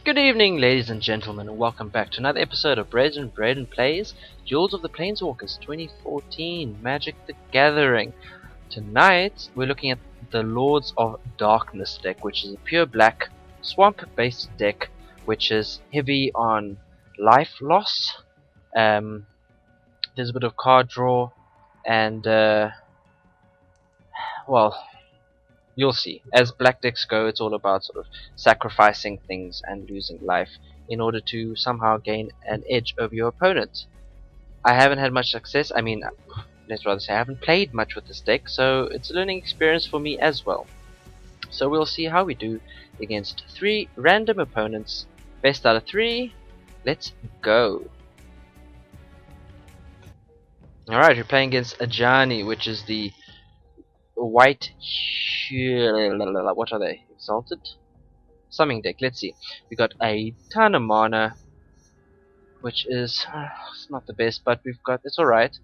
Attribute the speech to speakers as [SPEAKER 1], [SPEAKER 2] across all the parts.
[SPEAKER 1] Good evening, ladies and gentlemen, and welcome back to another episode of Braden Plays Duels of the Planeswalkers 2014 Magic the Gathering. Tonight, we're looking at the Lords of Darkness deck, which is a pure black swamp-based deck, which is heavy on life loss. There's a bit of card draw, and well, you'll see. As black decks go, it's all about sort of sacrificing things and losing life in order to somehow gain an edge over your opponent. I haven't had much success. I mean, let's rather say I haven't played much with this deck, so it's a learning experience for me as well. So we'll see how we do against 3 random opponents. Best out of 3. Let's go. Alright, we're playing against Ajani, which is the white, what are they? Exalted? Summoning deck. Let's see. We got a ton of mana, which is it's not the best, but it's alright.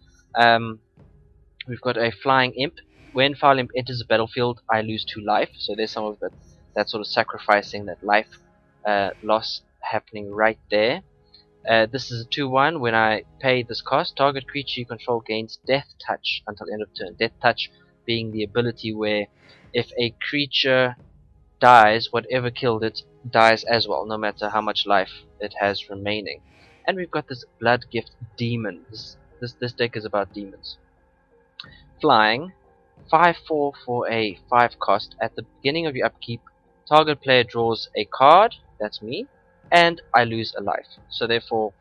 [SPEAKER 1] We've got a flying imp. When Foul Imp enters the battlefield, I lose 2 life. So there's some of that sort of sacrificing that life loss happening right there. This is a 2/1. When I pay this cost, target creature you control gains Death Touch until end of turn. Death Touch being the ability where if a creature dies, whatever killed it dies as well, no matter how much life it has remaining. And we've got this Blood Gift Demon. This deck is about demons. Flying, 5/4 for a 5 cost. At the beginning of your upkeep, target player draws a card, that's me, and I lose a life. So therefore,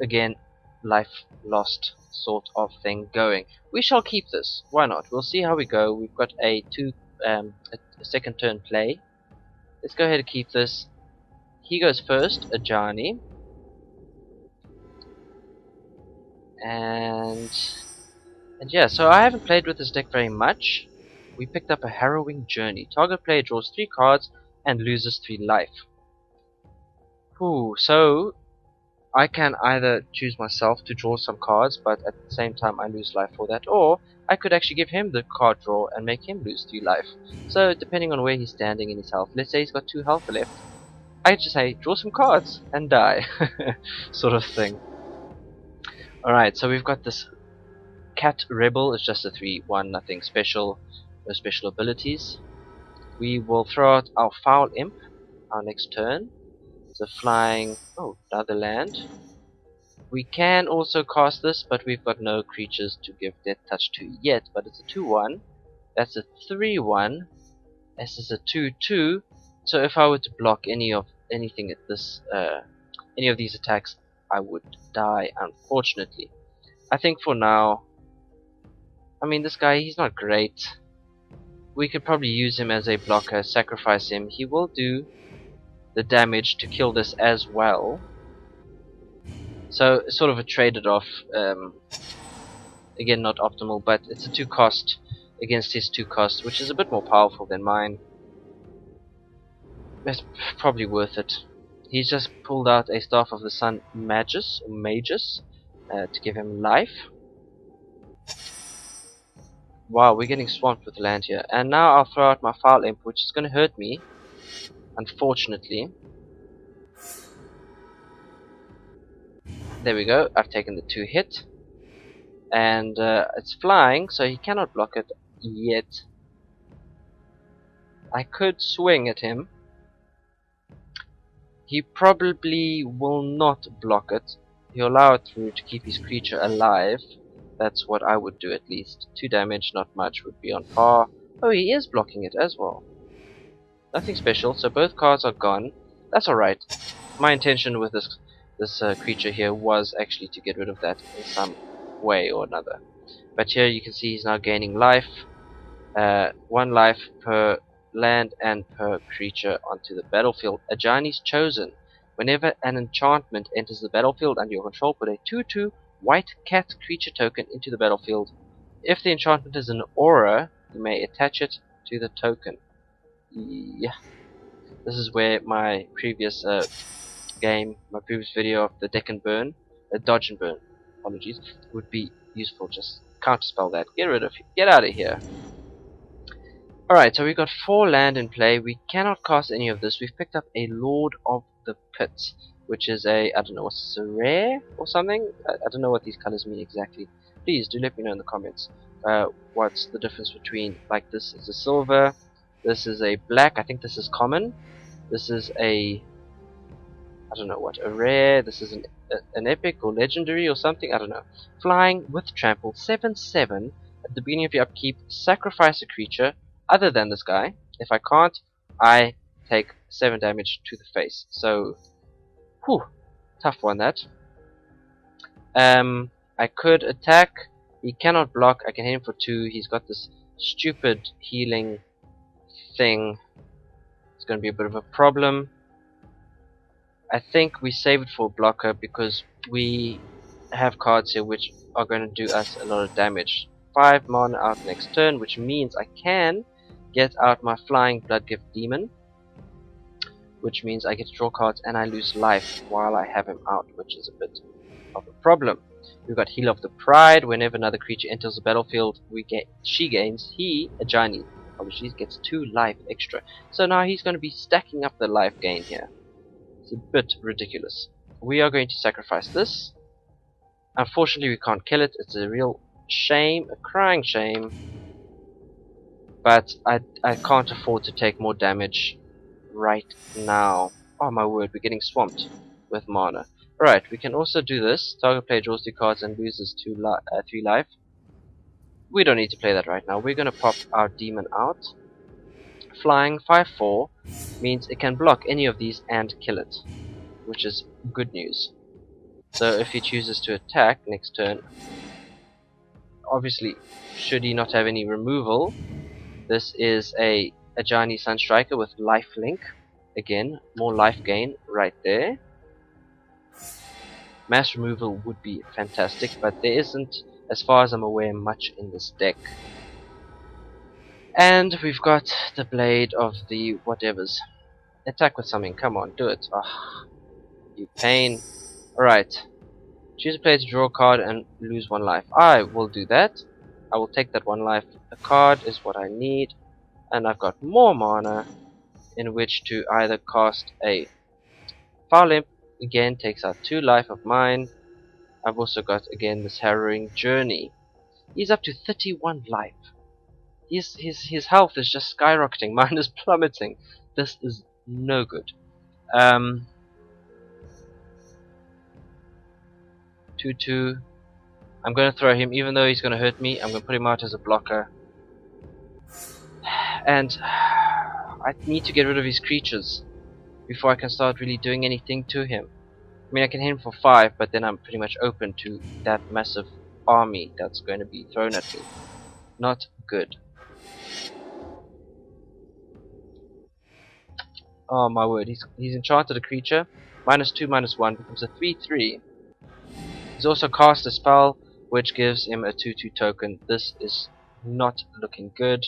[SPEAKER 1] again, life lost sort of thing going. We shall keep this. Why not? We'll see how we go. We've got a second turn play. Let's go ahead and keep this. He goes first, Ajani. And yeah, so I haven't played with this deck very much. We picked up a Harrowing Journey. Target player draws 3 cards and loses 3 life. So I can either choose myself to draw some cards, but at the same time I lose life for that, or I could actually give him the card draw and make him lose 3 life. So depending on where he's standing in his health, let's say he's got 2 health left, I just say draw some cards and die, sort of thing. Alright, so we've got this Cat Rebel. It's just a 3/1, nothing special, no special abilities. We will throw out our Foul Imp our next turn. So flying, another land. We can also cast this, but we've got no creatures to give Death Touch to yet. But it's a 2/1. That's a 3/1. This is a 2/2. So if I were to block anything at this, any of these attacks, I would die, unfortunately. I think for now, I mean, this guy, he's not great. We could probably use him as a blocker, sacrifice him. He will do the damage to kill this as well. So sort of a traded off. Again, not optimal, but it's a 2 cost against his 2 cost, which is a bit more powerful than mine. It's probably worth it. He's just pulled out a Staff of the Sun Magus to give him life. Wow, we're getting swamped with land here. And now I'll throw out my Foul Imp, which is going to hurt me, unfortunately. There we go. I've taken the 2 hit. And it's flying, so he cannot block it yet. I could swing at him. He probably will not block it. He'll allow it through to keep his creature alive. That's what I would do, at least. 2 damage, not much, would be on par. Oh, he is blocking it as well. Nothing special, so both cards are gone. That's alright. My intention with this creature here was actually to get rid of that in some way or another. But here you can see he's now gaining life. 1 life per land and per creature onto the battlefield. Ajani's Chosen. Whenever an enchantment enters the battlefield under your control, put a 2/2 white cat creature token into the battlefield. If the enchantment is an aura, you may attach it to the token. Yeah. This is where my previous my previous video of the deck and burn, dodge and burn, apologies, would be useful. Just counterspell that. Get out of here. Alright, so we've got 4 land in play. We cannot cast any of this. We've picked up a Lord of the Pit, which is a, I don't know, what's this, a rare or something? I don't know what these colors mean exactly. Please do let me know in the comments what's the difference between, like, this is a silver, this is a black, I think this is common, this is a, I don't know what, a rare, this is an epic or legendary or something, I don't know. Flying with trample, 7/7. At the beginning of your upkeep, sacrifice a creature other than this guy. If I can't, I take 7 damage to the face. So, whew, tough one that. I could attack. He cannot block. I can hit him for 2. He's got this stupid healing thing. It's going to be a bit of a problem. I think we save it for blocker because we have cards here which are going to do us a lot of damage. 5 mana out next turn, which means I can get out my flying Bloodgift Demon, which means I get to draw cards and I lose life while I have him out, which is a bit of a problem. We've got Heal of the Pride. Whenever another creature enters the battlefield, Ajani, apologies, gets 2 life extra. So now he's going to be stacking up the life gain here. It's a bit ridiculous. We are going to sacrifice this. Unfortunately, we can't kill it. It's a real shame, a crying shame. But I can't afford to take more damage right now. Oh my word, we're getting swamped with mana. Alright, we can also do this. Target player draws 2 cards and loses 3 life. We don't need to play that right now. We're going to pop our demon out. Flying 5/4 means it can block any of these and kill it, which is good news. So if he chooses to attack next turn, obviously, should he not have any removal, this is a Ajani Sunstriker with lifelink. Again, more life gain right there. Mass removal would be fantastic, but there isn't, as far as I'm aware, much in this deck. And we've got the Blade of the whatevers. Attack with something, come on, do it. Ah, you pain. Alright. Choose a player to draw a card and lose 1 life. I will do that. I will take that 1 life. A card is what I need. And I've got more mana in which to either cast a Foul Imp. Again, takes out 2 life of mine. I've also got, again, this Harrowing Journey. He's up to 31 life. His health is just skyrocketing. Mine is plummeting. This is no good. 2/2. I'm going to throw him, even though he's going to hurt me. I'm going to put him out as a blocker. And I need to get rid of his creatures before I can start really doing anything to him. I mean, I can hit him for 5, but then I'm pretty much open to that massive army that's going to be thrown at me. Not good. Oh my word, he's enchanted a creature. -2/-1 becomes a 3/3. He's also cast a spell which gives him a 2/2 token. This is not looking good.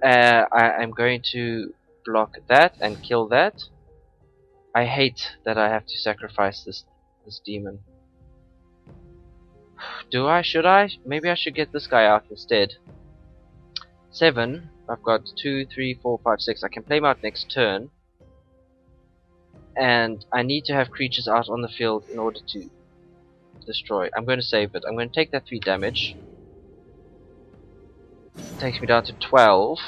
[SPEAKER 1] I'm going to block that and kill that. I hate that I have to sacrifice this demon. Do I? Should I? Maybe I should get this guy out instead. 7. I've got 2, 3, 4, 5, 6. I can play him out next turn. And I need to have creatures out on the field in order to destroy. I'm going to save it. I'm going to take that 3 damage. Takes me down to 12.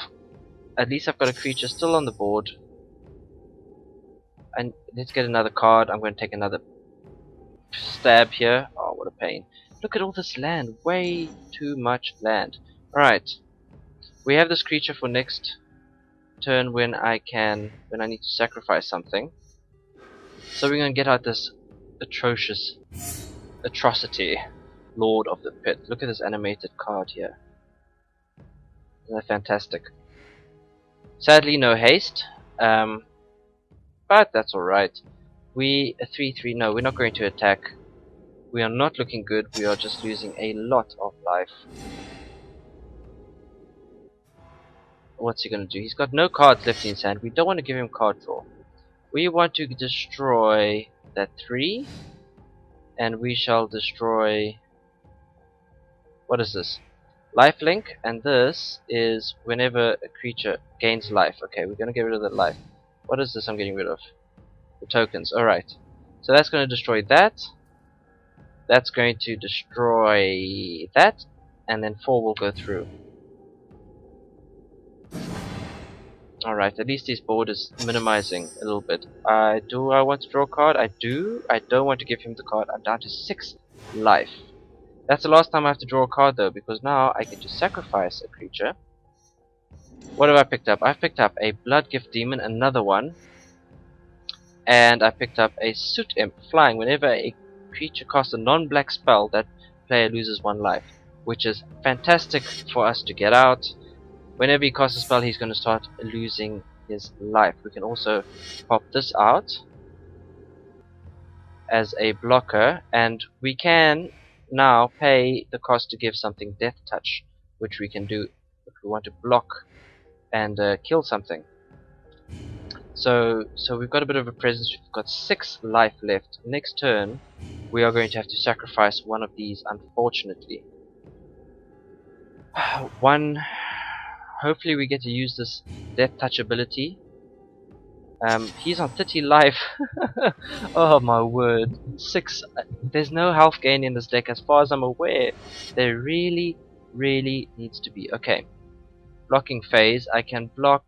[SPEAKER 1] At least I've got a creature still on the board. And let's get another card. I'm going to take another stab here. Oh, what a pain. Look at all this land. Way too much land. Alright. We have this creature for next turn when I need to sacrifice something. So we're going to get out this atrocity, Lord of the Pit. Look at this animated card here. Isn't that fantastic? Sadly, no haste, but that's alright. We, a 3/3, no, we're not going to attack. We are not looking good, we are just losing a lot of life. What's he going to do? He's got no cards left in his hand. We don't want to give him card draw. We want to destroy that 3, and we shall destroy... What is this? lifelink, and this is whenever a creature gains life. Okay, we're gonna get rid of that life. What is this I'm getting rid of? The tokens. Alright. So that's gonna destroy that. That's going to destroy that, and then 4 will go through. Alright, at least his board is minimizing a little bit. Do I want to draw a card? I do. I don't want to give him the card. I'm down to 6 life. That's the last time I have to draw a card though, because now I get to sacrifice a creature. What have I picked up? I've picked up a Blood Gift Demon, another one. And I picked up a Soot Imp, flying. Whenever a creature casts a non-black spell, that player loses 1 life. Which is fantastic for us to get out. Whenever he casts a spell, he's going to start losing his life. We can also pop this out as a blocker, and we can now pay the cost to give something Death Touch, which we can do if we want to block and kill something. So we've got a bit of a presence. We've got 6 life left. Next turn, we are going to have to sacrifice one of these, unfortunately. Hopefully we get to use this Death Touch ability. He's on 30 life. Oh my word. 6. There's no health gain in this deck as far as I'm aware. There really needs to be. Okay. Blocking phase. I can block.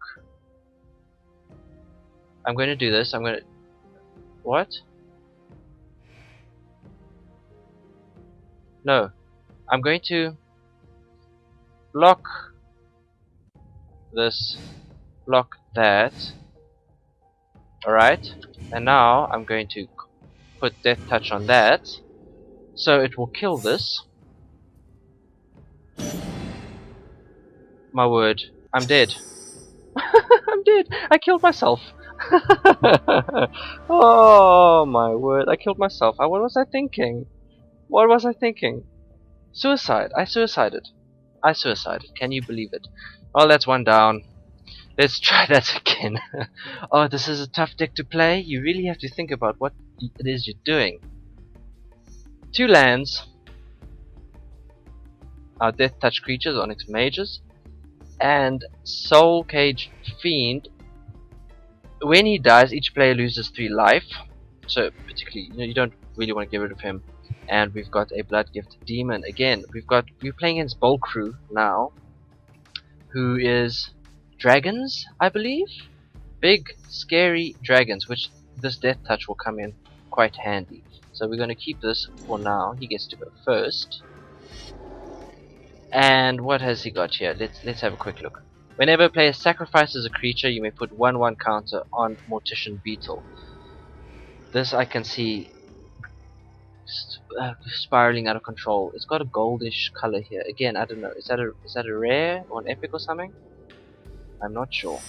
[SPEAKER 1] I'm going to do this. I'm going to... What? No. I'm going to block this, block that. Alright, and now I'm going to put Death Touch on that, so it will kill this. My word, I'm dead. I'm dead. I killed myself. Oh my word, I killed myself. What was I thinking? What was I thinking? Suicide. I suicided. Can you believe it? Oh, that's 1 down. Let's try that again. Oh, this is a tough deck to play. You really have to think about what it is you're doing. 2 lands. Our Death Touch creatures, Onyx Mages, and Soul Cage Fiend. When he dies, each player loses 3 life. So particularly, you don't really want to get rid of him. And we've got a Blood Gift Demon again. We're playing against Bolt Crew now, who is dragons, I believe. Big, scary dragons, which this Death Touch will come in quite handy. So we're going to keep this for now. He gets to go first. And what has he got here? Let's have a quick look. Whenever a player sacrifices a creature, you may put 1/1 counter on Mortician Beetle. This I can see spiraling out of control. It's got a goldish color here. Again, I don't know. Is that a rare or an epic or something? I'm not sure.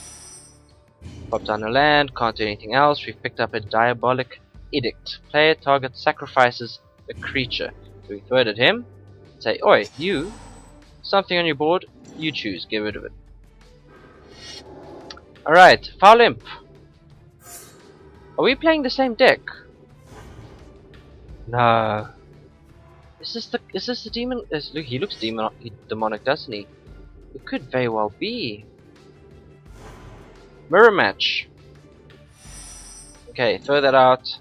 [SPEAKER 1] Pop down a land, can't do anything else. We've picked up a Diabolic Edict. Player target sacrifices a creature. So we throw it at him. Say, oi, you, something on your board, you choose, get rid of it. Alright, Foul Imp. Are we playing the same deck? No. Is this the demon? Look, he looks demonic, doesn't he? It could very well be. Mirror match. Okay, throw that out.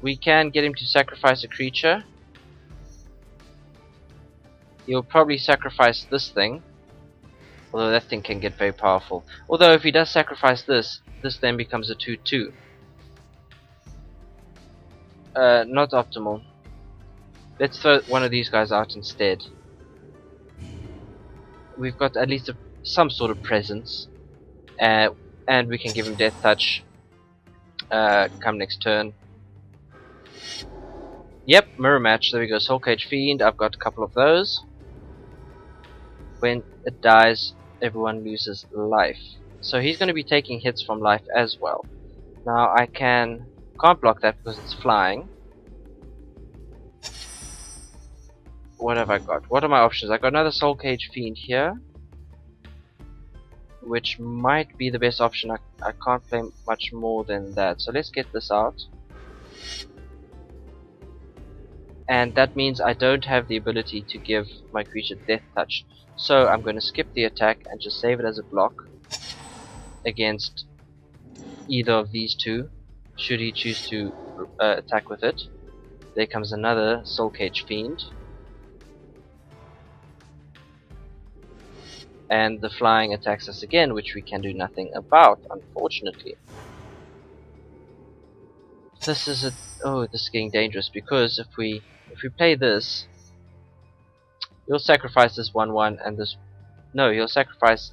[SPEAKER 1] We can get him to sacrifice a creature. He'll probably sacrifice this thing. Although that thing can get very powerful. Although if he does sacrifice this then becomes a 2/2. Not optimal. Let's throw one of these guys out instead. We've got at least some sort of presence. And we can give him Death Touch come next turn. Yep, mirror match. There we go. Soul Cage Fiend. I've got a couple of those. When it dies, everyone loses life. So he's going to be taking hits from life as well. Now I can't block that because it's flying. What have I got? What are my options? I got another Soul Cage Fiend here, which might be the best option. I can't play much more than that. So let's get this out. and that means I don't have the ability to give my creature Death Touch. So I'm going to skip the attack and just save it as a block against either of these two, should he choose to attack with it. There comes another Soul Cage Fiend. And the flying attacks us again, which we can do nothing about, unfortunately. This is this is getting dangerous, because if we play this, he'll sacrifice this 1/1 and this. No, he'll sacrifice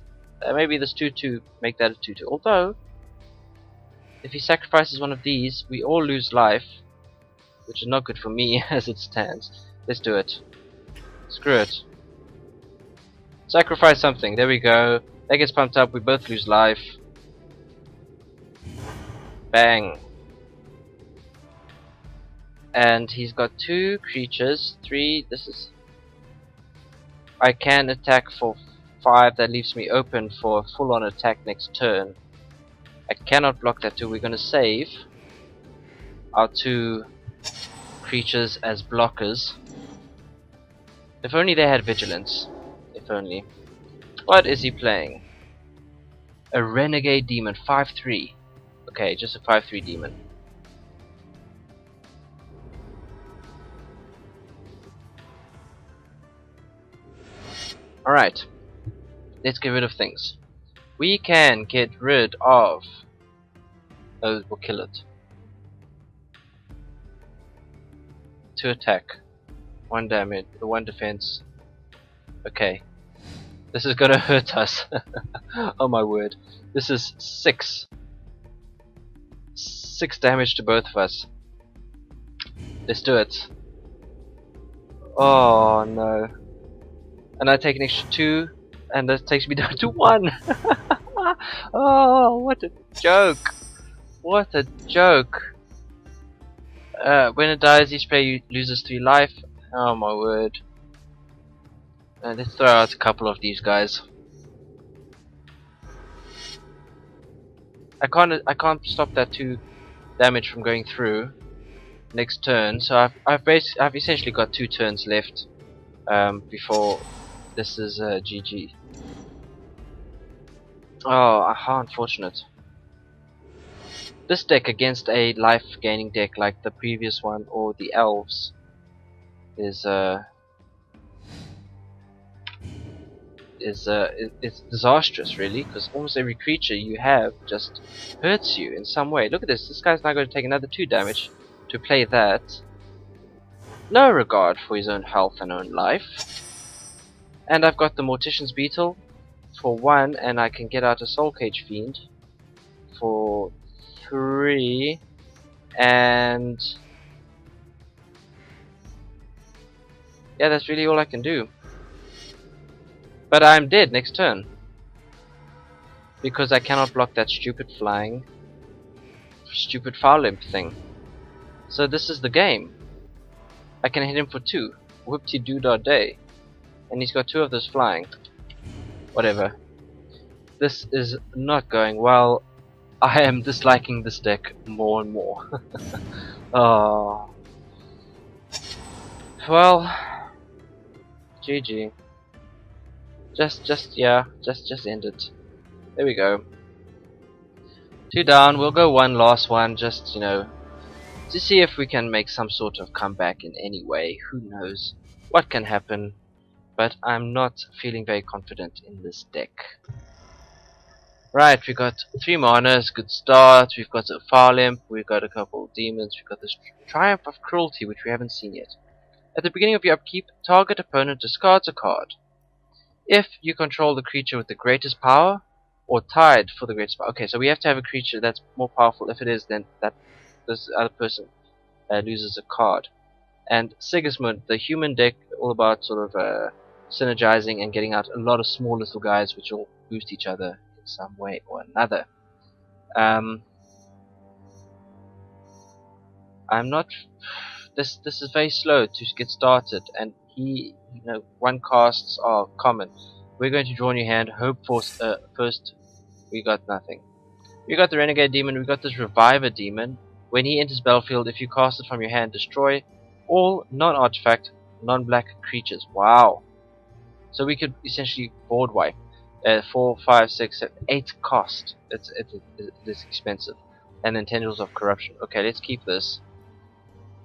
[SPEAKER 1] maybe this 2/2, make that a 2/2. Although, if he sacrifices one of these, we all lose life, which is not good for me as it stands. Let's do it. Screw it. Sacrifice something. There we go. That gets pumped up. We both lose life. Bang. And he's got 2 creatures. 3. This is. I can attack for 5. That leaves me open for a full-on attack next turn. I cannot block that too. We're going to save our 2 creatures as blockers. If only they had vigilance. If only. What is he playing? A Renegade Demon, 5/3. Okay, just a 5/3 demon. Alright. Let's get rid of things. We can get rid of... Oh, we'll kill it. 2 attack. 1 damage, 1 defense. Okay. This is gonna hurt us. Oh my word. This is 6. 6 damage to both of us. Let's do it. Oh no. And I take an extra 2, and that takes me down to 1. Oh, what a joke. What a joke. When it dies, each player loses 3 life. Oh my word. Let's throw out a couple of these guys. I can't stop that 2 damage from going through next turn. So I've essentially got 2 turns left before this is GG. Oh, how unfortunate. This deck against a life gaining deck like the previous one or the elves is it's disastrous, really, because almost every creature you have just hurts you in some way. Look at this. This guy's now going to take another 2 damage to play that. No regard for his own health and own life. And I've got the Mortician's Beetle for 1, and I can get out a Soul Cage Fiend for 3, and yeah, that's really all I can do. But I'm dead next turn, because I cannot block that stupid flying, stupid Foul Imp thing. So this is the game. I can hit him for 2. Whoop-de-doo-dah-day. And he's got 2 of those flying. Whatever. This is not going well. I am disliking this deck more and more. Oh. Well, GG. Just end it. There we go. 2 down. We'll go 1 last one, just, you know, to see if we can make some sort of comeback in any way. Who knows what can happen, but I'm not feeling very confident in this deck. Right, we got 3 manas, good start. We've got a Foul Imp, we've got a couple of demons, we've got this Triumph of Cruelty, which we haven't seen yet. At the beginning of your upkeep, target opponent discards a card. If you control the creature with the greatest power, or tied for the greatest power. Okay, so we have to have a creature that's more powerful. If it is, then this other person loses a card. And Sigismund, the human deck, all about sort of synergizing and getting out a lot of small little guys which will boost each other in some way or another. I'm not. This is very slow to get started, and he, you know, 1 casts are common. We're going to draw in your hand. Hope for first. We got nothing. We got the Renegade Demon. We got this Reviver Demon. When he enters battlefield, if you cast it from your hand, destroy. all non-artifact, non-black creatures. Wow. So we could essentially board wipe. 4, 5, 6, 7, 8 cost. It is expensive. And then Tendrils of Corruption. Okay, let's keep this.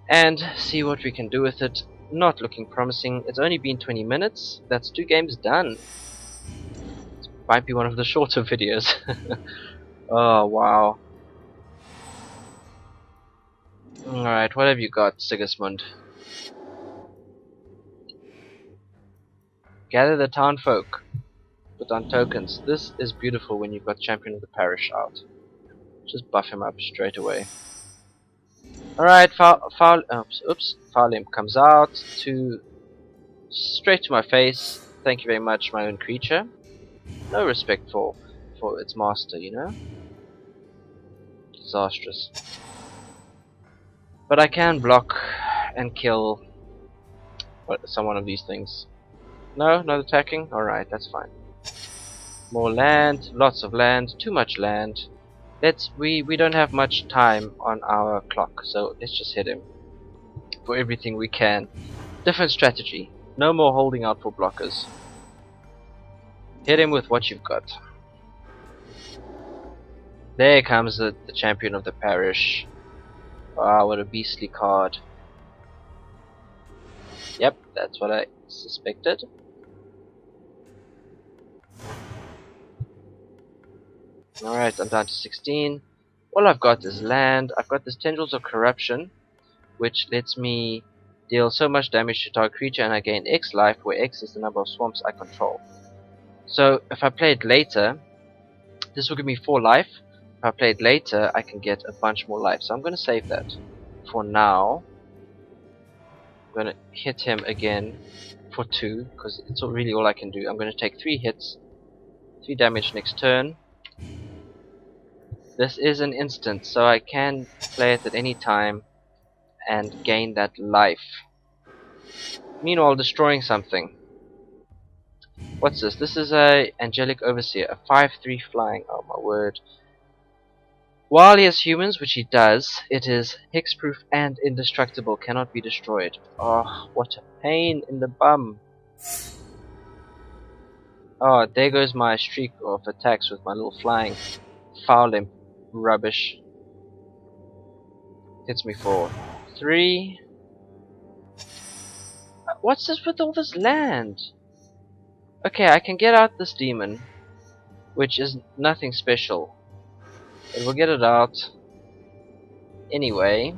[SPEAKER 1] And see what we can do with it. Not looking promising. It's only been 20 minutes. That's 2 games done. Might be one of the shorter videos. Oh, wow. Alright, what have you got, Sigismund? Gather the town folk. Put on tokens. This is beautiful when you've got Champion of the Parish out. Just buff him up straight away. Alright, Foul Imp comes out to straight to my face. Thank you very much, my own creature. No respect for its master, you know? Disastrous. But I can block and kill some one of these things. No, not attacking? Alright, that's fine. More land, lots of land, too much land. We don't have much time on our clock, so let's just hit him for everything we can. Different strategy. No more holding out for blockers. Hit him with what you've got. There comes the Champion of the Parish. Wow, what a beastly card. Yep, that's what I suspected. Alright, I'm down to 16. All I've got is land. I've got this Tendrils of Corruption, which lets me deal so much damage to target creature and I gain X life, where X is the number of swamps I control. So if I play it later, this will give me 4 life. If I play it later, I can get a bunch more life. So I'm going to save that for now. I'm going to hit him again for 2, because it's really all I can do. I'm going to take 3 hits, 3 damage next turn. This is an instant, so I can play it at any time and gain that life. Meanwhile, destroying something. What's this? This is a Angelic Overseer, a 5/3 flying. Oh my word. While he has humans, which he does, it is hexproof and indestructible, cannot be destroyed. Oh, what a pain in the bum. Oh, there goes my streak of attacks with my little flying Foul Imp rubbish. Hits me for 3. What's this with all this land? Okay, I can get out this demon, which is nothing special. But we'll get it out. Anyway,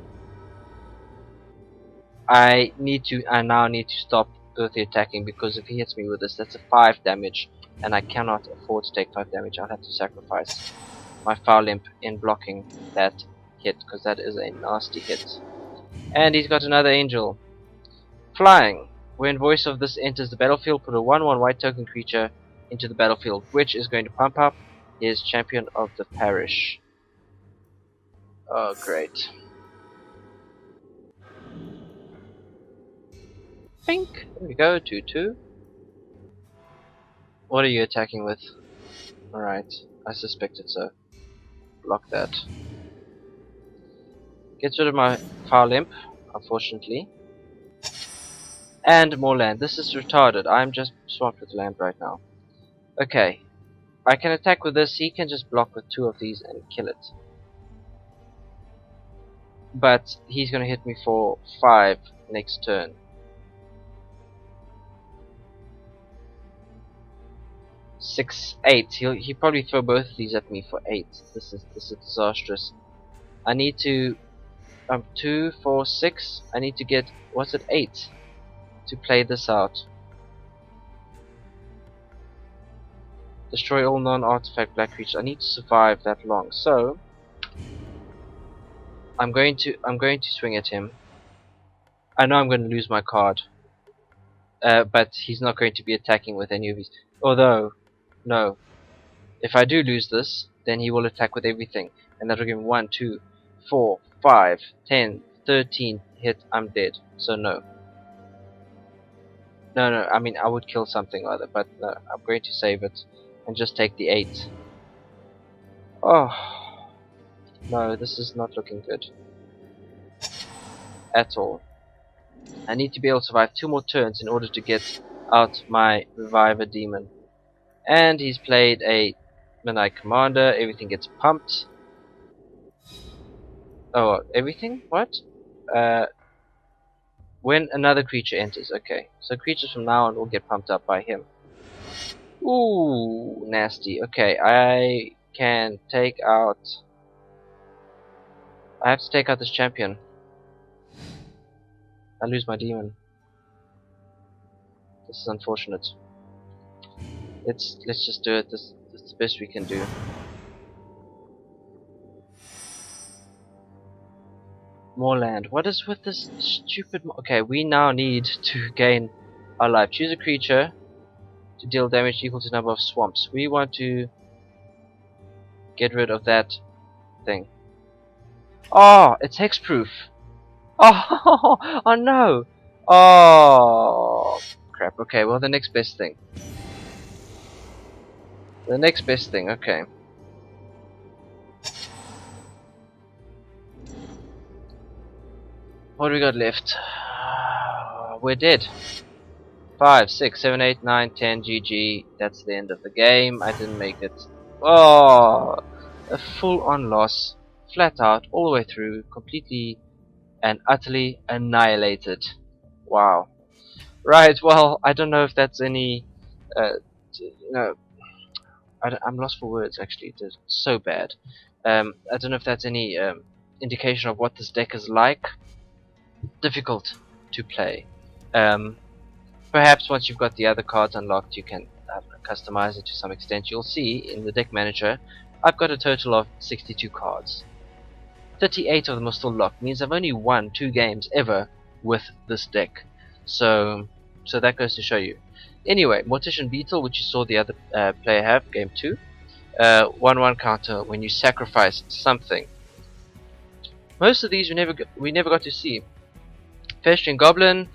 [SPEAKER 1] I now need to stop with the attacking, because if he hits me with this, that's a 5 damage, and I cannot afford to take 5 damage. I'll have to sacrifice my Foul Imp in blocking that hit, because that is a nasty hit. And he's got another angel. Flying. When voice of this enters the battlefield, put a 1/1 white token creature into the battlefield, which is going to pump up his Champion of the Parish. Oh, great. Think. There we go, 2/2. What are you attacking with? Alright, I suspected so. Block that. Gets rid of my Foul Imp, unfortunately. And more land. This is retarded. I'm just swamped with land right now. Okay. I can attack with this. He can just block with 2 of these and kill it. But he's going to hit me for 5 next turn. Six, 8. He'll probably throw both of these at me for 8. This is disastrous. I need to 2, 4, 6. I need to get, what's it, 8 to play this out. Destroy all non-artifact black creatures. I need to survive that long. So I'm going to swing at him. I know I'm going to lose my card. But he's not going to be attacking with any of these. Although, no. If I do lose this, then he will attack with everything. And that will give him 1, 2, 4, 5, 10, 13 hit. I'm dead. So no. No, I mean I would kill something or other, but no, I'm going to save it and just take the 8. Oh, no, this is not looking good at all. I need to be able to survive 2 more turns in order to get out my Reviver Demon. And he's played a Midnight Commander. Everything gets pumped. Oh, everything? What? When another creature enters. Okay, so creatures from now on will get pumped up by him. Ooh, nasty. Okay, I can take out... I have to take out this champion. I lose my demon. This is unfortunate. Let's just do it. This is the best we can do. More land. What is with this stupid... Okay, we now need to gain our life. Choose a creature to deal damage equal to the number of swamps. We want to get rid of that thing. Oh, it's hexproof. Oh, oh no. Oh, crap. Okay, well, the next best thing. The next best thing, okay. What do we got left? We're dead. 5, 6, 7, 8, 9, 10, GG. That's the end of the game. I didn't make it. Oh, a full-on loss. Flat out, all the way through. Completely and utterly annihilated. Wow. Right, well, I don't know if that's any... I'm lost for words, actually. It's so bad. I don't know if that's any indication of what this deck is like. Difficult to play. Perhaps once you've got the other cards unlocked, you can customize it to some extent. You'll see in the deck manager, I've got a total of 62 cards. 38 of them are still locked. Means I've only won 2 games ever with this deck. So that goes to show you. Anyway, Mortician Beetle, which you saw the other player have, game 2. 1/1 counter when you sacrifice something. Most of these we never got to see. Pedestrian Goblin,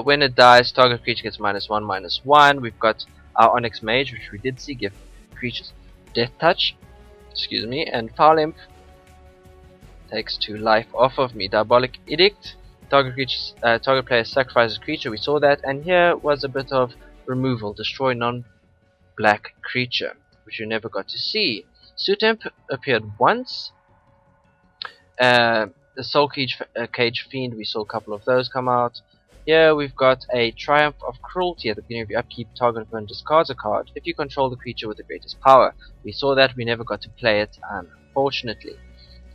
[SPEAKER 1] when it dies, target creature gets -1/-1. We've got our Onyx Mage, which we did see, give creatures Death Touch. Excuse me, and Foul Imp takes 2 life off of me. Diabolic Edict, target player sacrifices creature. We saw that, and here was a bit of removal, destroy non-black creature, which you never got to see. Suit Imp appeared once. The Soul Cage Fiend, we saw a couple of those come out. Here we've got a Triumph of Cruelty. At the beginning of your upkeep, target opponent discards a card if you control the creature with the greatest power. We saw that, we never got to play it, unfortunately.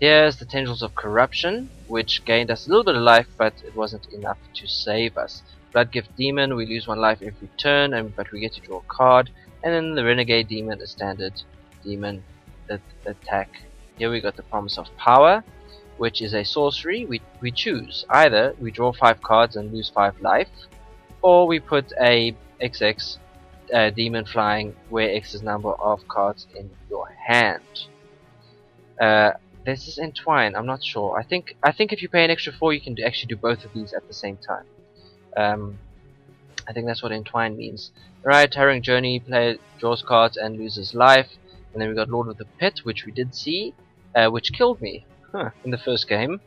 [SPEAKER 1] Here's the Tendrils of Corruption, which gained us a little bit of life, but it wasn't enough to save us. Bloodgift Demon, we lose 1 life every turn, but we get to draw a card. And then the Renegade Demon, a standard demon attack. Here we got the Promise of Power, which is a sorcery. We choose. Either we draw 5 cards and lose 5 life, or we put a XX demon flying where X is number of cards in your hand. This is Entwine, I'm not sure. I think if you pay an extra 4 you can actually do both of these at the same time. I think that's what Entwine means. Right, Harrowing Journey, player draws cards and loses life. And then we got Lord of the Pit, which we did see, which killed me in the first game.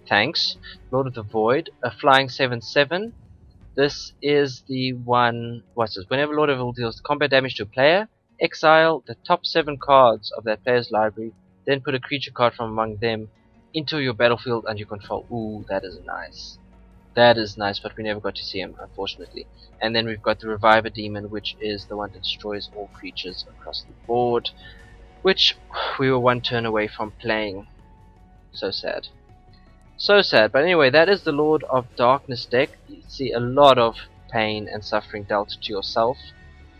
[SPEAKER 1] Thanks. Lord of the Void, a flying 7/7. This is the one. What's this? Whenever Lord of the Void deals combat damage to a player, exile the top 7 cards of that player's library. Then put a creature card from among them into your battlefield under your control. Ooh, that is nice. That is nice, but we never got to see him, unfortunately. And then we've got the Reviver Demon, which is the one that destroys all creatures across the board, which we were 1 turn away from playing. So sad. So sad. But anyway, that is the Lord of Darkness deck. You see a lot of pain and suffering dealt to yourself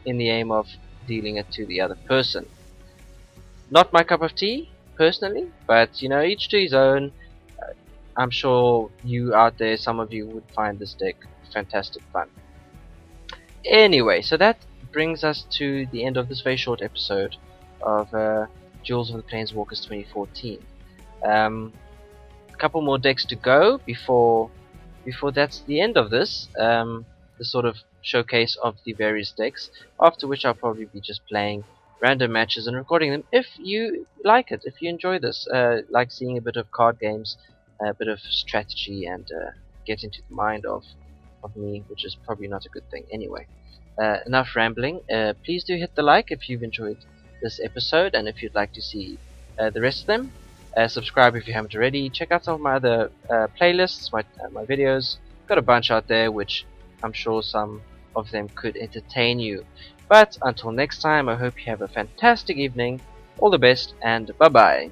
[SPEAKER 1] in the aim of dealing it to the other person. Not my cup of tea, personally, but you know, each to his own. I'm sure you out there, some of you would find this deck fantastic fun. Anyway, so that brings us to the end of this very short episode of Duels of the Planeswalkers 2014. A couple more decks to go before that's the end of this. The sort of showcase of the various decks. After which I'll probably be just playing random matches and recording them. If you like it, if you enjoy this, like seeing a bit of card games, a bit of strategy and get into the mind of me, which is probably not a good thing anyway. Enough rambling. Please do hit the like if you've enjoyed this episode, and if you'd like to see the rest of them. Subscribe if you haven't already. Check out some of my other playlists, my videos. Got a bunch out there, which I'm sure some of them could entertain you. But until next time, I hope you have a fantastic evening. All the best, and bye bye.